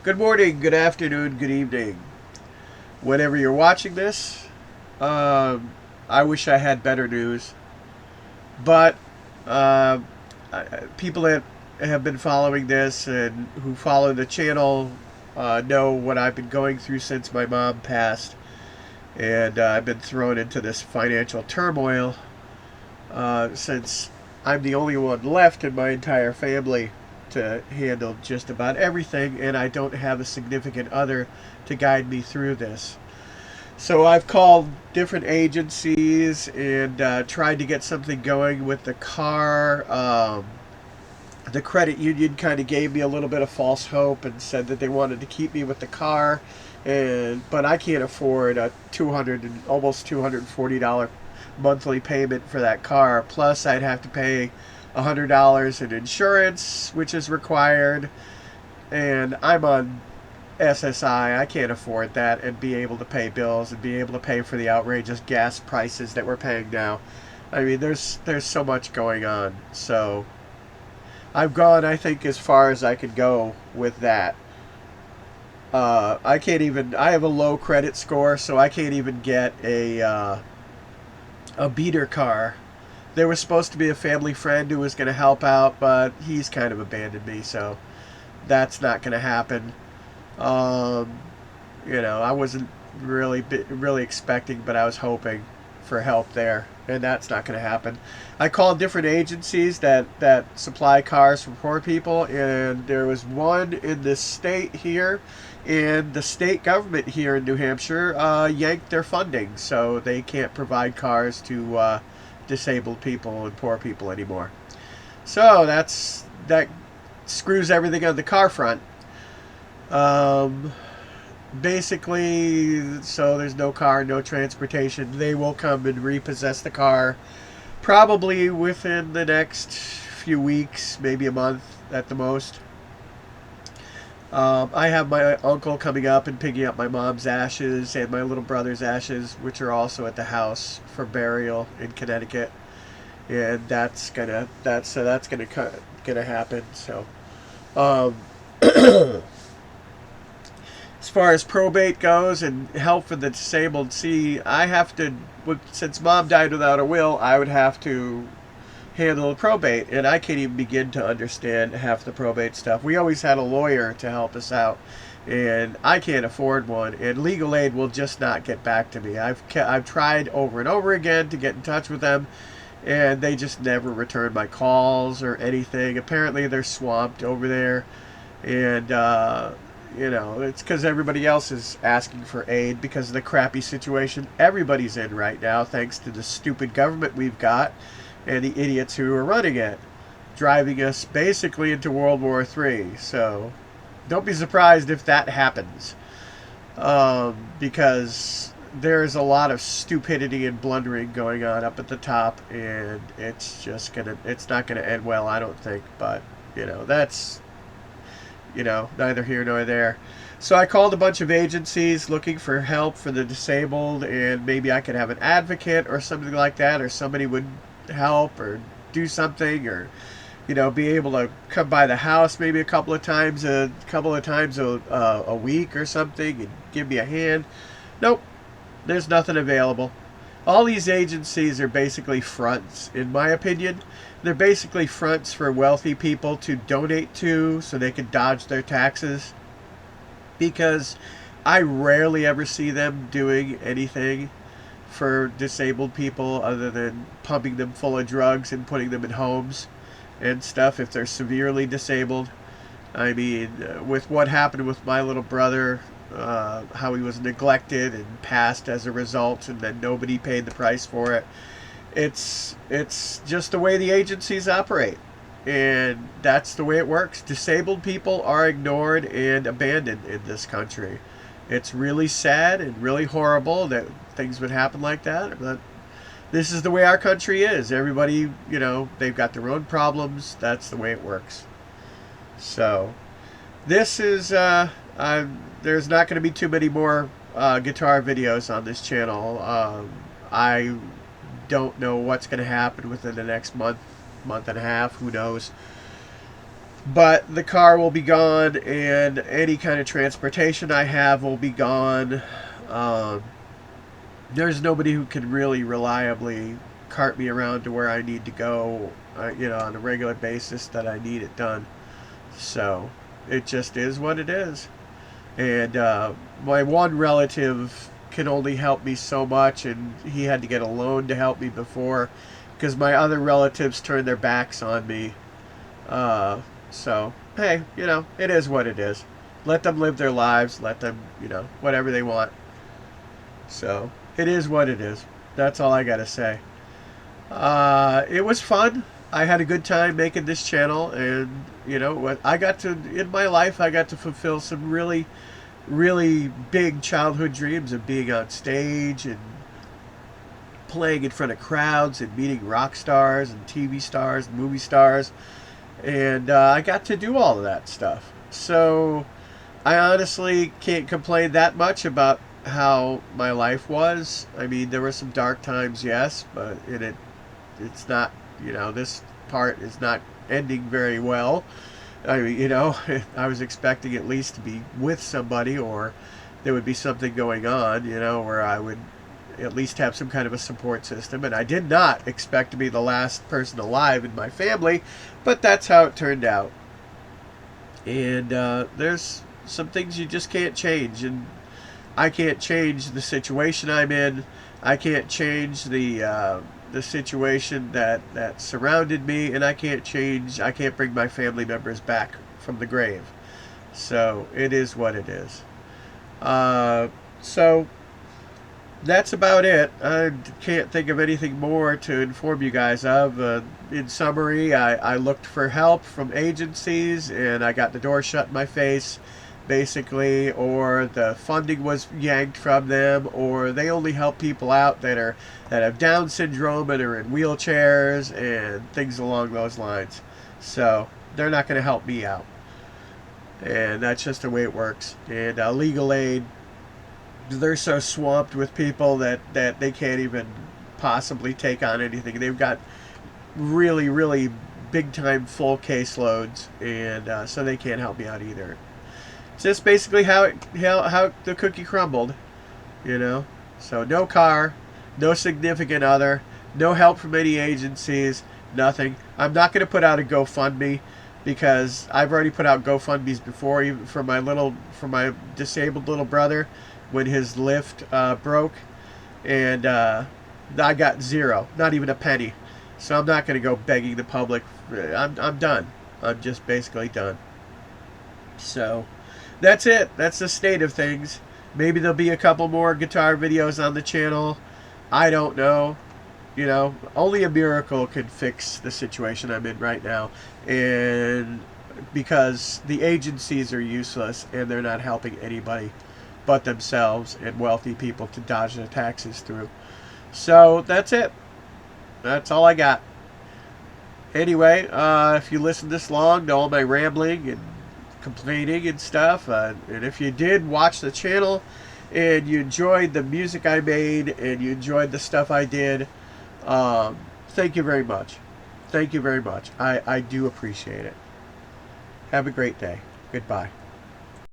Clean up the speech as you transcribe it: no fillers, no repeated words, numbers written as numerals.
Good morning, good afternoon, good evening. Whenever you're watching this, um, I wish I had better news. But uh, people that have been following this and who follow the channel know what I've been going through since my mom passed. And I've been thrown into this financial turmoil since I'm the only one left in my entire family to handle just about everything, and I don't have a significant other to guide me through this. So I've called different agencies and tried to get something going with the car. The credit union kind of gave me a little bit of false hope and said that they wanted to keep me with the car, but I can't afford a almost $240 monthly payment for that car. Plus, I'd have to pay $100 in insurance, which is required, and I'm on SSI. I can't afford that and be able to pay bills and be able to pay for the outrageous gas prices that we're paying now. I mean, there's so much going on. So I've gone, I think, as far as I could go with that. I can't even. I have a low credit score, so I can't even get a beater car. There was supposed to be a family friend who was going to help out, but he's kind of abandoned me, so that's not going to happen. Um, I wasn't really expecting, but I was hoping for help there, and that's not going to happen. I called different agencies that supply cars for poor people, and there was one in this state here, and the state government here in New Hampshire yanked their funding, so they can't provide cars to disabled people and poor people anymore. So that screws everything on the car front. Um, Basically, so there's no car, no transportation. They will come and repossess the car probably within the next few weeks, maybe a month at the most. I have my uncle coming up and picking up my mom's ashes and my little brother's ashes, which are also at the house for burial in Connecticut, and that's gonna happen. So, um, as far as probate goes and help for the disabled, see, I have to, since mom died without a will, I would have to handle the probate, and I can't even begin to understand half the probate stuff. We always had a lawyer to help us out, and I can't afford one, and legal aid will just not get back to me. I've tried over and over again to get in touch with them, and they just never return my calls or anything. Apparently they're swamped over there, and it's because everybody else is asking for aid because of the crappy situation everybody's in right now, thanks to the stupid government we've got and the idiots who are running it, driving us basically into World War III. So don't be surprised if that happens, because there's a lot of stupidity and blundering going on up at the top, and it's not gonna end well, I don't think. But that's neither here nor there. So I called a bunch of agencies looking for help for the disabled, and maybe I could have an advocate or something like that, or somebody would help or do something, or be able to come by the house maybe a week or something and give me a hand. Nope, there's nothing available. All these agencies are basically fronts, in my opinion. They're basically fronts for wealthy people to donate to so they can dodge their taxes, because I rarely ever see them doing anything for disabled people other than pumping them full of drugs and putting them in homes and stuff if they're severely disabled. I mean, with what happened with my little brother, how he was neglected and passed as a result, and then nobody paid the price for it. It's just the way the agencies operate, and that's the way it works. Disabled people are ignored and abandoned in this country. It's really sad and really horrible that things would happen like that, but this is the way our country is. Everybody, they've got their own problems. That's the way it works. So this is there's not going to be too many more guitar videos on this channel. I don't know what's going to happen within the next month and a half. Who knows? But the car will be gone, and any kind of transportation I have will be gone. Um, there's nobody who can really reliably cart me around to where I need to go, on a regular basis that I need it done. So it just is what it is. And my one relative can only help me so much, and he had to get a loan to help me before, because my other relatives turned their backs on me. So, hey, it is what it is. Let them live their lives. Let them, whatever they want. So, it is what it is. That's all I got to say. It was fun. I had a good time making this channel, and, what I got to, in my life, I got to fulfill some really, really big childhood dreams of being on stage and playing in front of crowds and meeting rock stars and TV stars and movie stars. And I got to do all of that stuff. So I honestly can't complain that much about how my life was. I mean, there were some dark times, yes, but it's not, this part is not ending very well. I mean, I was expecting at least to be with somebody, or there would be something going on, where I would at least have some kind of a support system. And I did not expect to be the last person alive in my family, but that's how it turned out. And there's some things you just can't change, and I can't change the situation I'm in. I can't change the situation that surrounded me, and I can't bring my family members back from the grave. So it is what it is. So that's about it. I can't think of anything more to inform you guys of. In summary, I looked for help from agencies, and I got the door shut in my face, basically, or the funding was yanked from them, or they only help people out that have Down syndrome and are in wheelchairs and things along those lines. So they're not going to help me out, and that's just the way it works. And legal aid, they're so swamped with people that they can't even possibly take on anything. They've got really, really big time full caseloads, and so they can't help me out either. It's just basically how the cookie crumbled, So no car, no significant other, no help from any agencies, nothing. I'm not going to put out a GoFundMe, because I've already put out GoFundMes before, even for my disabled little brother, when his lift broke, and I got zero, not even a penny. So I'm not going to go begging the public. I'm done. I'm just basically done. So that's it. That's the state of things. Maybe there'll be a couple more guitar videos on the channel. I don't know. Only a miracle could fix the situation I'm in right now. And because the agencies are useless, and they're not helping anybody but themselves and wealthy people to dodge their taxes through. So that's it. That's all I got. Anyway, if you listen this long to all my rambling and complaining and stuff, and if you did watch the channel and you enjoyed the music I made and you enjoyed the stuff I did, thank you very much. Thank you very much. I do appreciate it. Have a great day. Goodbye.